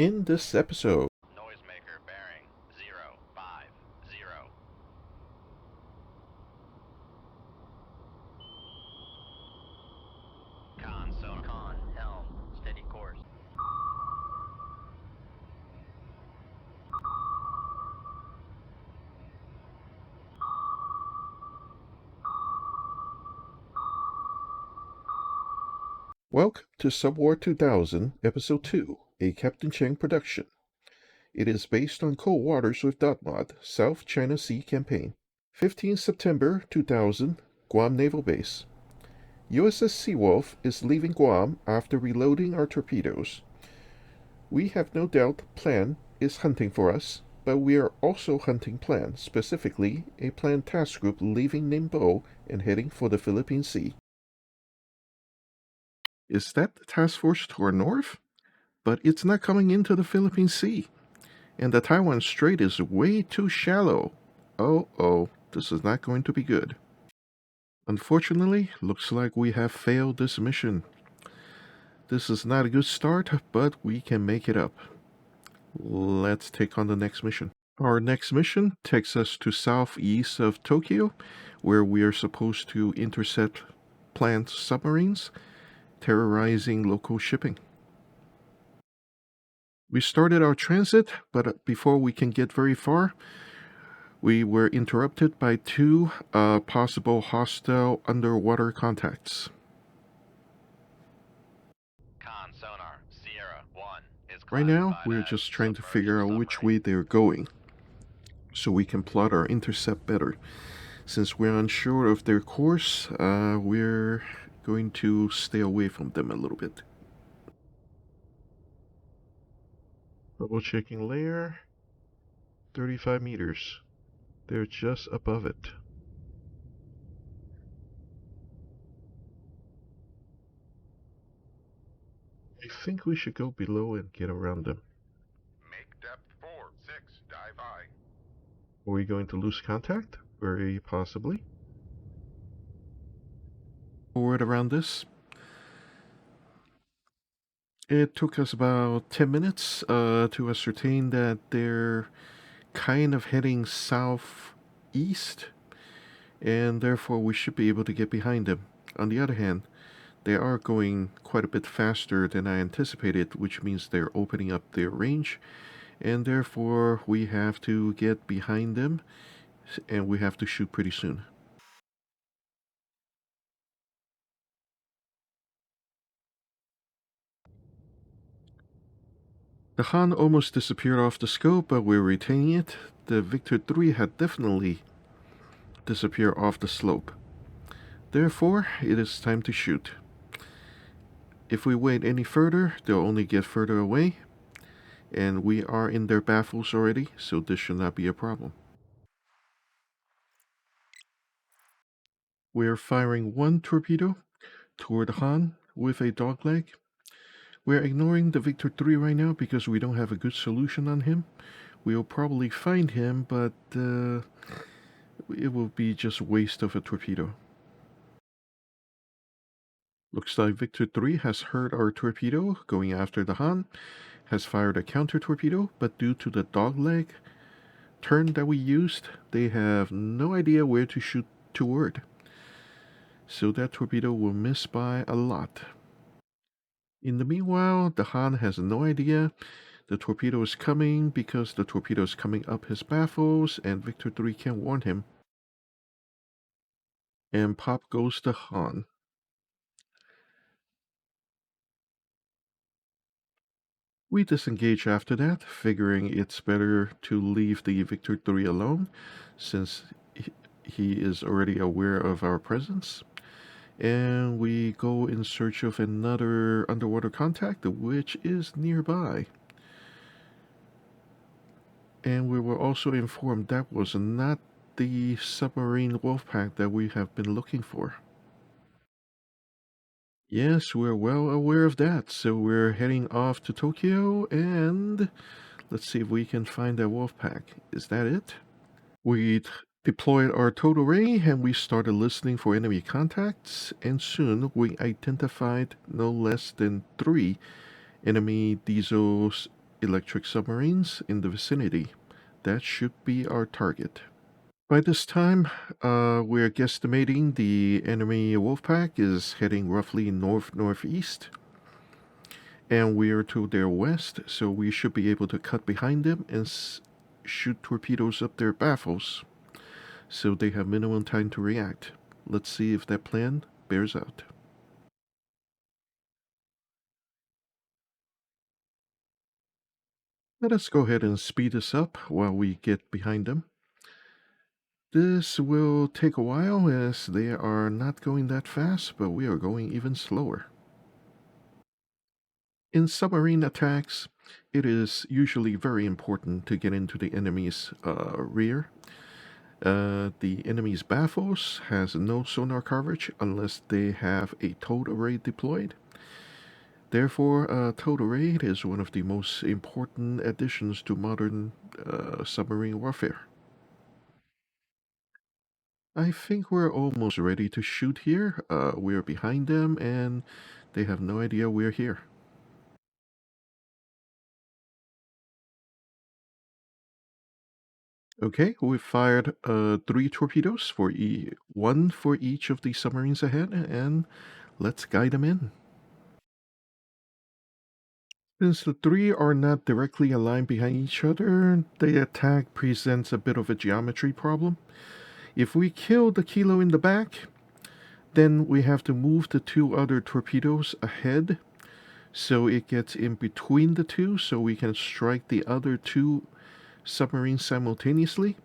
In this episode, Noisemaker bearing 050. Con, helm, steady course. welcome to SubWar 2000, Episode 2, a Captain Chang production. It is based on Cold Waters with DotMod, South China Sea Campaign. 15 September 2000, Guam Naval Base. USS Seawolf is leaving Guam after reloading our torpedoes. We have no doubt Plan is hunting for us, but we are also hunting Plan, specifically a Plan task group leaving Ningbo and heading for the Philippine Sea. Is that the task force to our north? But it's not coming into the Philippine Sea. And the Taiwan Strait is way too shallow. Oh, this is not going to be good. Unfortunately, looks like we have failed this mission. This is not a good start, but we can make it up. Let's take on the next mission. Our next mission takes us to southeast of Tokyo, where we are supposed to intercept planned submarines, terrorizing local shipping. We started our transit, but before we can get very far, we were interrupted by two possible hostile underwater contacts. Con sonar, Sierra 1 is Right now, classified we're as just trying to submerged figure out which way submarine. they're going, so we can plot our intercept better. Since we're unsure of their course, we're going to stay away from them a little bit. Double checking layer, 35 meters. They're just above it. I think we should go below and get around them. Make depth 4-6, dive high. Are we going to lose contact? Very possibly. Forward around this. It took us about 10 minutes to ascertain that they're kind of heading southeast, and therefore we should be able to get behind them. On the other hand, they are going quite a bit faster than I anticipated, which means they're opening up their range, and therefore we have to get behind them, and we have to shoot pretty soon. The Han almost disappeared off the scope, but we're retaining it. The Victor 3 had definitely disappeared off the slope. Therefore, it is time to shoot. If we wait any further, they'll only get further away, and we are in their baffles already, so this should not be a problem. We're firing one torpedo toward Han with a dogleg. We're ignoring the Victor 3 right now because we don't have a good solution on him. We'll probably find him, but it will be just waste of a torpedo. Looks like Victor 3 has heard our torpedo going after the Han, has fired a counter torpedo, but due to the dogleg turn that we used, they have no idea where to shoot toward. So that torpedo will miss by a lot. In the meanwhile, the Han has no idea the torpedo is coming because the torpedo is coming up his baffles and Victor 3 can't warn him. And pop goes the Han. We disengage after that, figuring it's better to leave the Victor 3 alone since he is already aware of our presence. And we go in search of another underwater contact, which is nearby. And we were also informed that was not the submarine wolf pack that we have been looking for. Yes, we're well aware of that, so we're heading off to Tokyo, and let's see if we can find that wolf pack. Is that it? We deployed our total array, and we started listening for enemy contacts, and soon we identified no less than 3 enemy diesel electric submarines in the vicinity. That should be our target. By this time, we're guesstimating the enemy wolf pack is heading roughly north-northeast, and we're to their west, so we should be able to cut behind them and shoot torpedoes up their baffles, so they have minimum time to react. Let's see if that plan bears out. Let us go ahead and speed this up while we get behind them. This will take a while as they are not going that fast, but we are going even slower. In submarine attacks, it is usually very important to get into the enemy's rear. The enemy's baffles has no sonar coverage unless they have a towed array deployed. Therefore, a towed array is one of the most important additions to modern submarine warfare. I think we're almost ready to shoot here. We're behind them and they have no idea we're here. Okay, we fired 3 torpedoes for one for each of the submarines ahead, and let's guide them in. Since the 3 are not directly aligned behind each other, the attack presents a bit of a geometry problem. If we kill the kilo in the back, then we have to move the 2 other torpedoes ahead so it gets in between the 2 so we can strike the other 2 submarines simultaneously.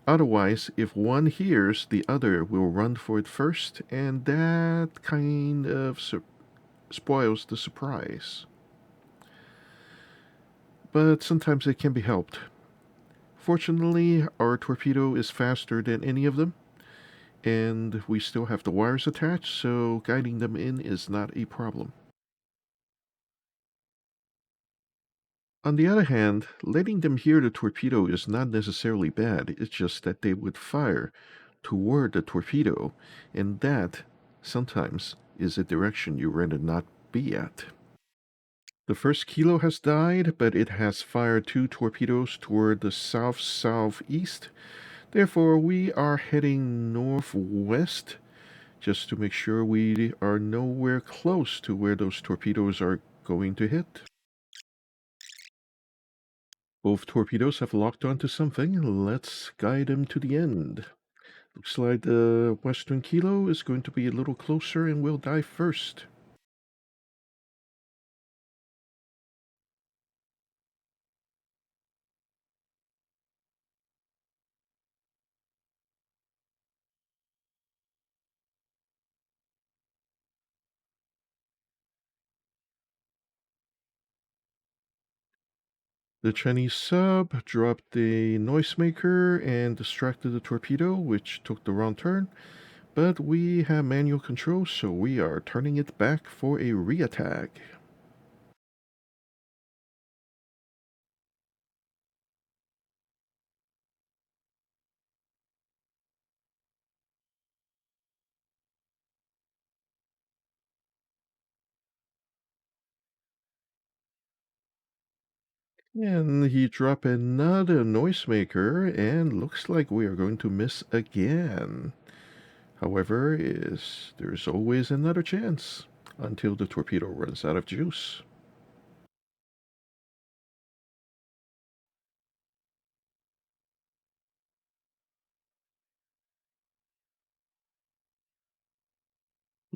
Otherwise, if one hears, the other will run for it first, and that kind of spoils the surprise. But sometimes it can be helped. Fortunately, our torpedo is faster than any of them, and we still have the wires attached, so guiding them in is not a problem. On the other hand, letting them hear the torpedo is not necessarily bad, it's just that they would fire toward the torpedo, and that, sometimes, is a direction you rather not be at. The first kilo has died, but it has fired 2 torpedoes toward the south-southeast. Therefore, we are heading northwest just to make sure we are nowhere close to where those torpedoes are going to hit. Both torpedoes have locked onto something. Let's guide them to the end. Looks like the western kilo is going to be a little closer and will die first. The Chinese sub dropped the noisemaker and distracted the torpedo, which took the wrong turn. But we have manual control, so we are turning it back for a reattack. And he dropped another noisemaker, and looks like we are going to miss again. However, there's always another chance until the torpedo runs out of juice.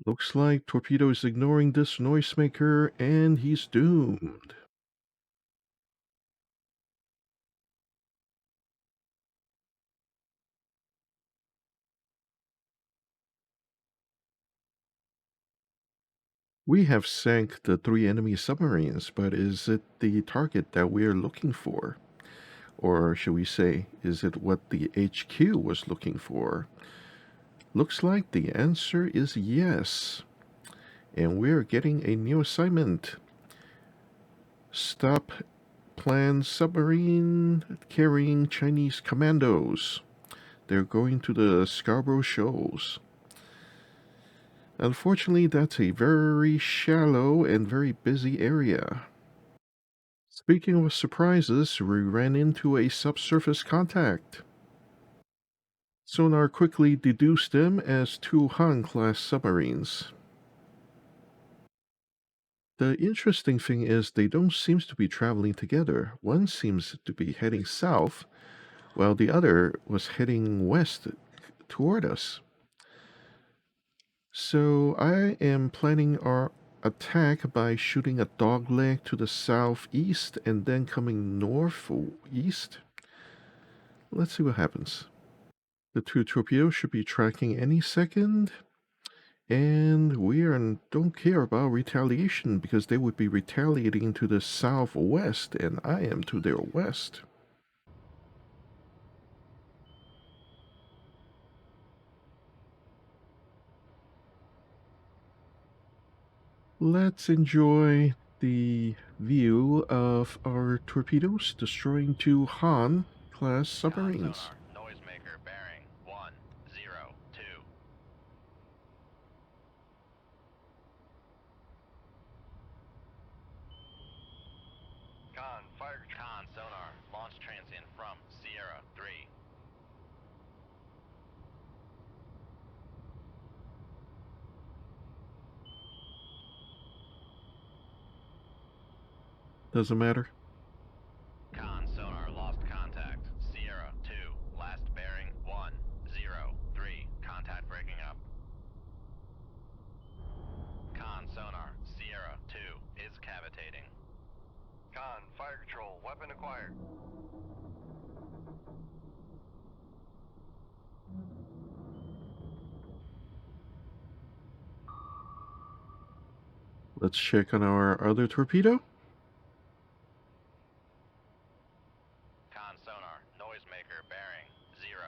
Looks like torpedo is ignoring this noisemaker, and he's doomed. We have sank the 3 enemy submarines, but is it the target that we're looking for? Or should we say, is it what the HQ was looking for? Looks like the answer is yes. And we're getting a new assignment. Stop planned submarine carrying Chinese commandos. They're going to the Scarborough Shoals. Unfortunately, that's a very shallow and very busy area. Speaking of surprises, we ran into a subsurface contact. Sonar quickly deduced them as two Han-class submarines. The interesting thing is they don't seem to be traveling together. One seems to be heading south, while the other was heading west toward us. So I am planning our attack by shooting a dogleg to the southeast and then coming northeast. Let's see what happens. The two torpedoes should be tracking any second. And don't care about retaliation because they would be retaliating to the southwest, and I am to their west. Let's enjoy the view of our torpedoes destroying two Han-class submarines. Sonar, noisemaker bearing 102. Con sonar, launch transient from Sierra 3. Doesn't matter. Con sonar lost contact. Sierra 2, last bearing 103. Contact breaking up. Con sonar, Sierra 2 is cavitating. Con, fire control, weapon acquired. Let's check on our other torpedo. Con sonar, noisemaker bearing 089.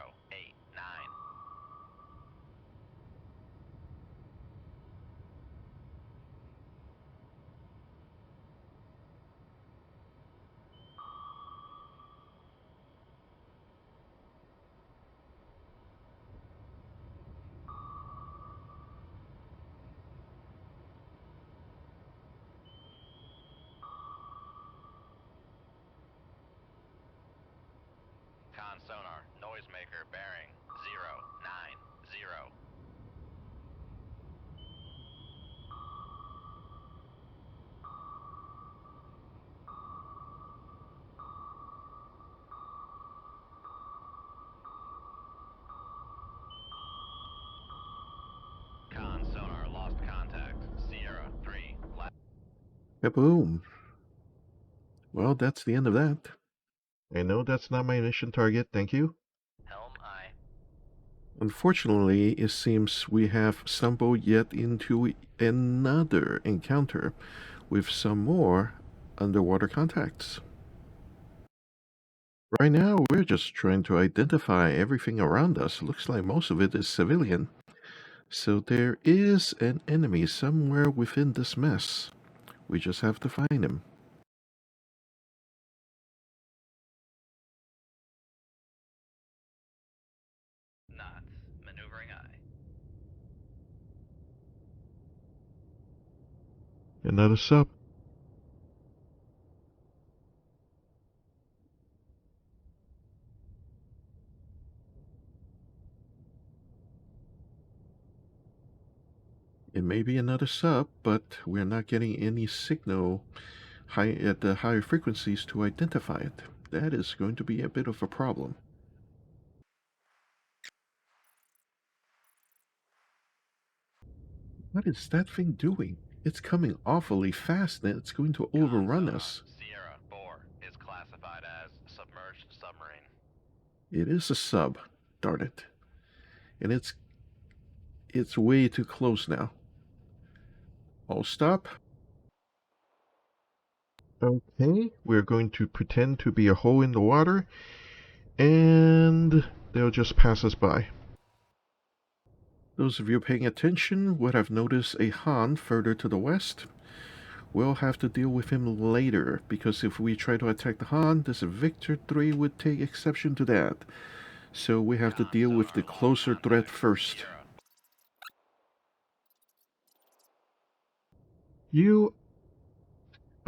Con sonar, noisemaker bearing 090. Con sonar lost contact. Sierra 3. Kaboom. Well, that's the end of that. I know that's not my mission target, thank you. Helm I. Unfortunately, it seems we have stumbled yet into another encounter with some more underwater contacts. Right now, we're just trying to identify everything around us. Looks like most of it is civilian. So there is an enemy somewhere within this mess. We just have to find him. Knots. Maneuvering I. Another sub. It may be another sub, but we're not getting any signal at the higher frequencies to identify it. That is going to be a bit of a problem. What is that thing doing? It's coming awfully fast and it's going to overrun us. Sierra 4 is classified as submerged submarine. It is a sub, darn it. And it's way too close now. I'll stop. Okay, we're going to pretend to be a hole in the water, and they'll just pass us by. Those of you paying attention would have noticed a Han further to the west. We'll have to deal with him later, because if we try to attack the Han, this Victor 3 would take exception to that. So we have to deal with the closer threat first.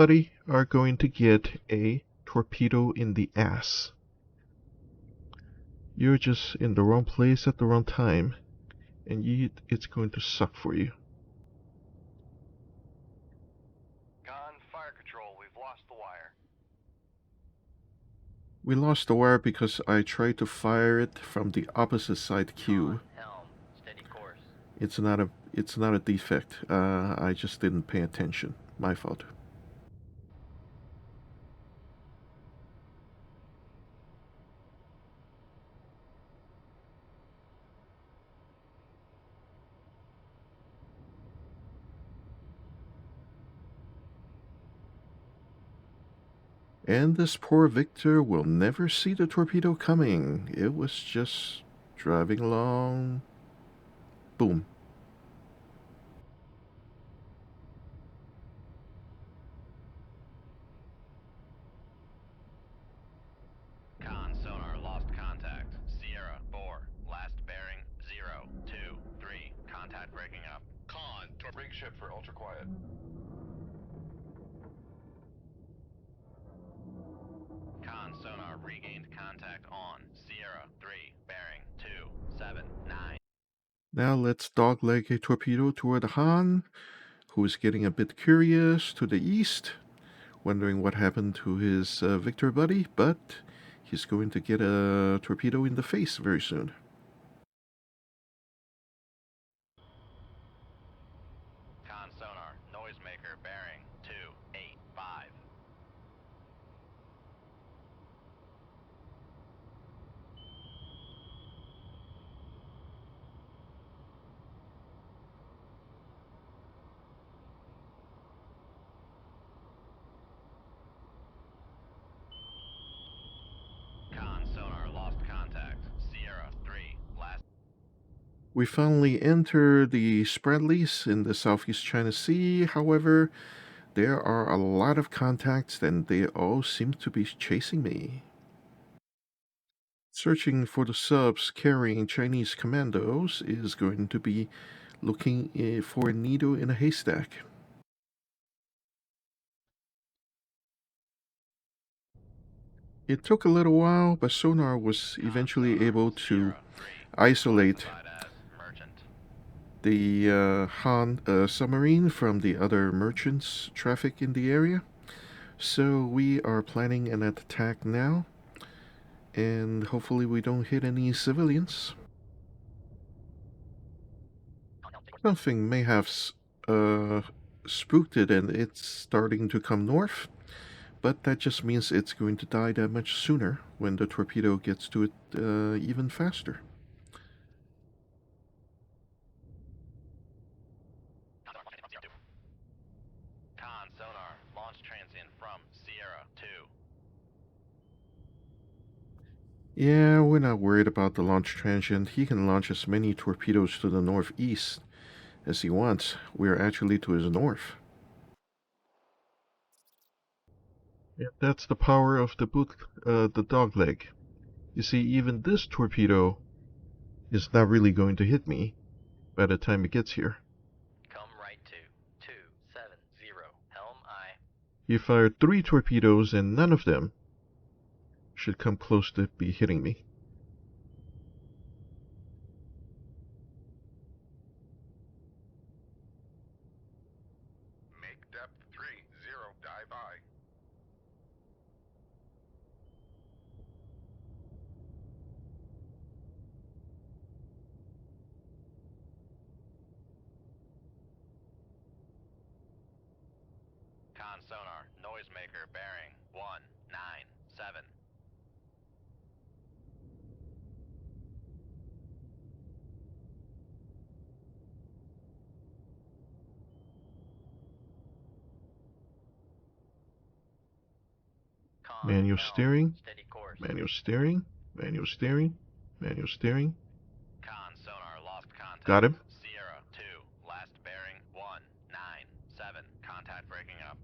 buddy, are going to get a torpedo in the ass. You're just in the wrong place at the wrong time, and it's going to suck for you. Con, fire control, we've lost the wire. We lost the wire because I tried to fire it from the opposite side queue. Helm, steady course. It's not a defect. I just didn't pay attention. My fault. And this poor Victor will never see the torpedo coming. It was just driving along. Boom. Con sonar lost contact. Sierra 4, last bearing 0, 2, 3. Contact breaking up. Con, bring ship for ultra quiet. Con sonar regained contact on Sierra 3, bearing 2, 7, 9. Now let's dogleg a torpedo toward Han, who is getting a bit curious to the east, wondering what happened to his Victor buddy, but he's going to get a torpedo in the face very soon. Con sonar noisemaker bearing 2, 8, 5. Con sonar lost contact. Sierra 3, last. We finally enter the Spratleys in the Southeast China Sea. However, there are a lot of contacts and they all seem to be chasing me. Searching for the subs carrying Chinese commandos is going to be looking for a needle in a haystack. It took a little while, but sonar was eventually able to isolate the Han submarine from the other merchants' traffic in the area. So we are planning an attack now, and hopefully we don't hit any civilians. Something may have spooked it and it's starting to come north, but that just means it's going to die that much sooner when the torpedo gets to it even faster. Con sonar launch transient from Sierra 2. Yeah, we're not worried about the launch transient. He can launch as many torpedoes to the northeast as he wants. We're actually to his north. Yeah, that's the power of the dogleg. You see, even this torpedo is not really going to hit me by the time it gets here. Come right to 270. Helm I. He fired 3 torpedoes and none of them should come close to be hitting me. Make depth 30, dive I. Con sonar noisemaker bearing 197. Con Manual helm, steering, steady course. manual steering, manual steering, manual steering. Con sonar lost contact. Got him. Sierra 2, last bearing 197. Contact breaking up.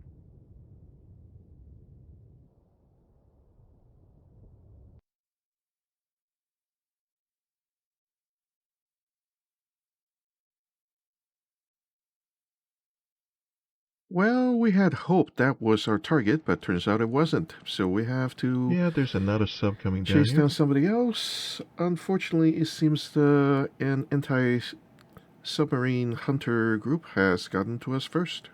Well, we had hoped that was our target, but turns out it wasn't. So we have to Yeah, there's another sub coming down chase here. down somebody else. Unfortunately, it seems an anti-submarine hunter group has gotten to us first.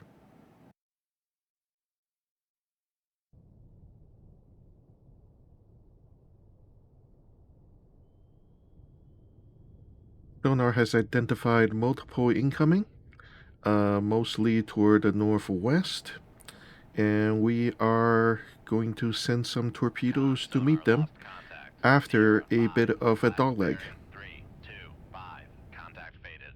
Sonar has identified multiple incoming, mostly toward the northwest, and we are going to send some torpedoes to meet them Lost contact. after a 05, bit of a last dogleg. bearing 325. Contact faded.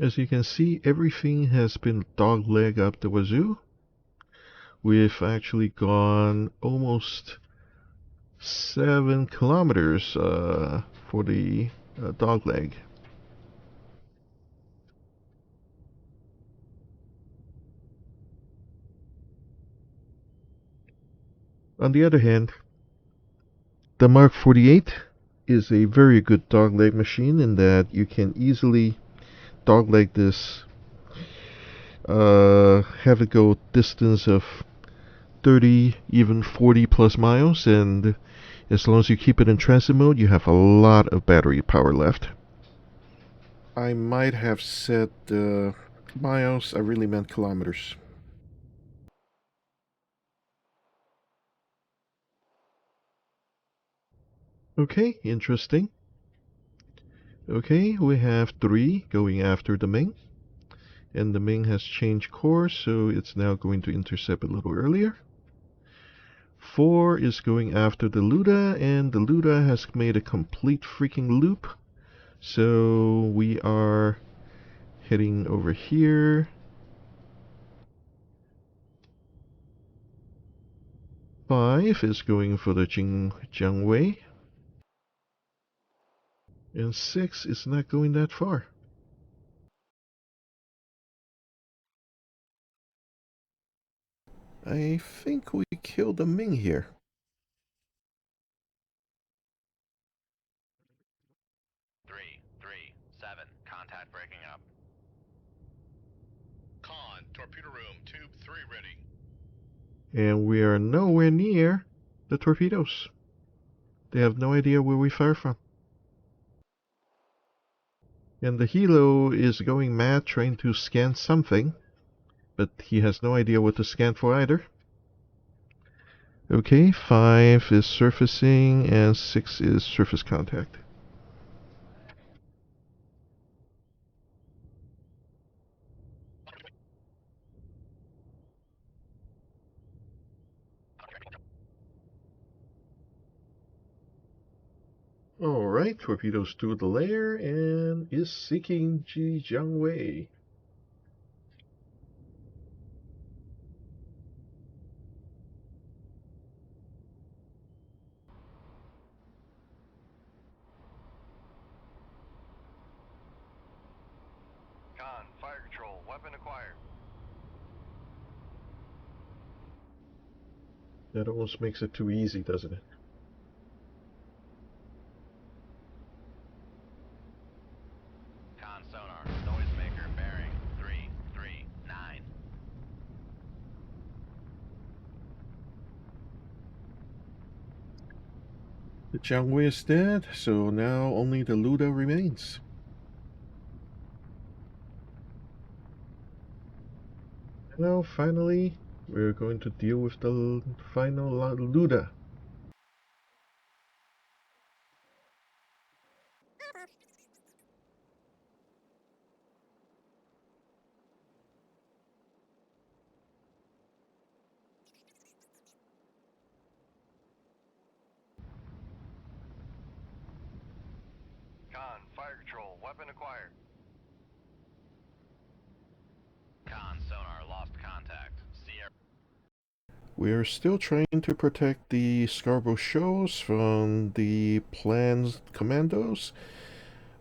As you can see, everything has been dogleg up the wazoo. We've actually gone almost 7 kilometers for the dogleg. On the other hand, the Mark 48 is a very good dogleg machine in that you can easily dogleg this, have it go distance of 30, even 40 plus miles, and as long as you keep it in transit mode, you have a lot of battery power left. I might have said miles, I really meant kilometers. Okay, interesting. Okay, we have 3 going after the Ming, and the Ming has changed course, so it's now going to intercept a little earlier. 4 is going after the Luda, and the Luda has made a complete freaking loop. So we are heading over here. 5 is going for the Jiangwei. And 6 is not going that far. I think we killed the Ming here. Three, 7. Contact breaking up. Con, torpedo room, tube 3 ready. And we are nowhere near the torpedoes. They have no idea where we fire from. And the Hilo is going mad trying to scan something, but he has no idea what to scan for either. Okay, 5 is surfacing and 6 is surface contact. Alright, torpedoes to the layer and is seeking Jiangwei. Con, fire control, weapon acquired. That almost makes it too easy, doesn't it? Con sonar. Noisemaker bearing 339. The Jiangwei is dead, so now only the Luda remains. Now, finally, we're going to deal with the final Luda. Con, fire control, weapon acquired. Con sonar lost contact. Sierra. We are still trying to protect the Scarborough Shoals from the planned commandos,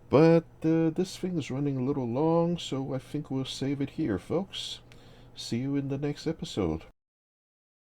but this thing is running a little long, so I think we'll save it here, folks. See you in the next episode.